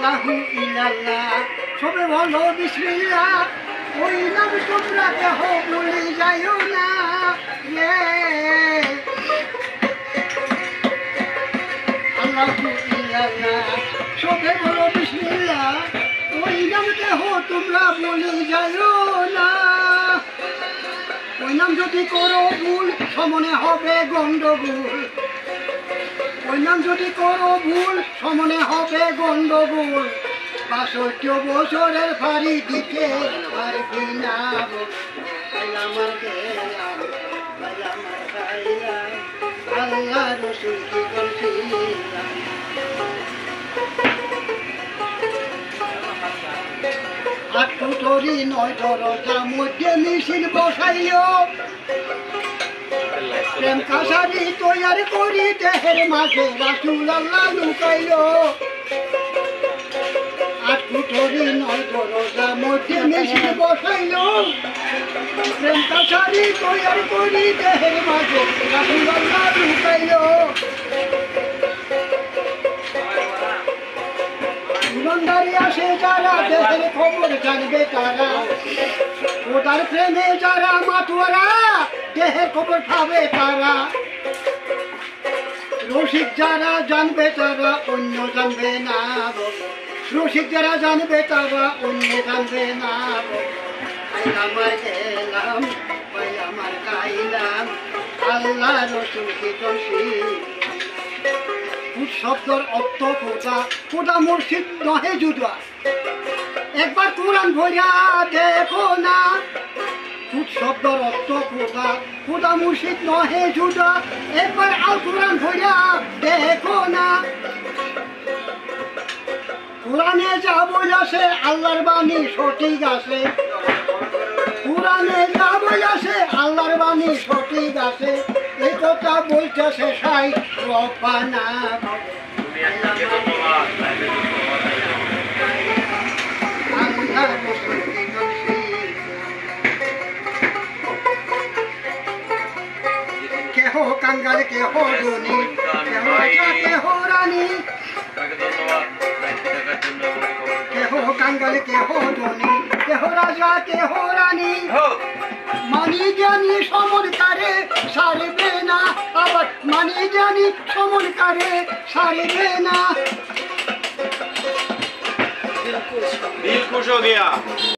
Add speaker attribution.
Speaker 1: আল্লাহু ইল্লাল্লাহ সবে বলো বিসমিল্লাহ ওই নাম তোমরা কেহ ভুলে যাইও না আল্লাহু ইল্লাল্লাহ সবে বলো বিসমিল্লাহ ওই নাম কেহ তোমরা ভুলে যাইও না ওই নাম যদি করো ভুল সমনে হবে গন্ডগোল ওই নাম যদি করো ভুল সমনে হবে গন্ডগোল ৬৫ বছরের ফাড়ি দিতে পারবি না আমার গেলাম আমার খাইলাম আল্লাহ রসুল কি করছিলাম আটুটরি ৯ দরজা মধ্যে মিছিল বসাইও প্রেম কাছারি তৈয়ার করি দেহের মাঝে রাসূল আল্লাহ লুকাইলো আটুটরি ৯ দরজা মধ্যে মিছিল বসাইলো প্রেম কাছারি তৈয়ার করি দেহের মাঝে রাসূল আল্লাহ লুকাইলো ইমানদারি আসে যারা দেহের খবর জানবে তারা খোদার প্রেমে যারা মাতোয়ারা দেহের খবর পাবে তারা রসিক যারা জানবে তারা অন্য জানবে না রসিক যারা জানবে তারা অন্য জানবে না আমার গেলাম আমার খাইলাম আল্লাহ রসুল কি করছিলাম ফুট শব্দর অর্থ খোদা খোদা মুর্শিদ নহে জুদা একবার কোরআন ভইরা দেখো না ফুট শব্দর অর্থ খোদা খোদা মুর্শিদ নহে জুদা একবার আল কোরআন ভইরা দেখো না কোরআনে যা বলেছে আল্লাহর বাণী সঠিক আছে কোরআনে যা বলেছে আল্লাহর বাণী সঠিক আছে এই কথা বলতেছে সাই রব্বানা কেহ কাঙ্গাল কেহ ধনী কেহ রাজা কেহ রানী কেহ কাঙ্গাল কেহ ধনী কেহ রাজা কেহ রানী মানি জ্ঞানী সমনকারে সারবে না আবার মানি জ্ঞানী সমনকারে সারবে না
Speaker 2: दिल खुश हो गया।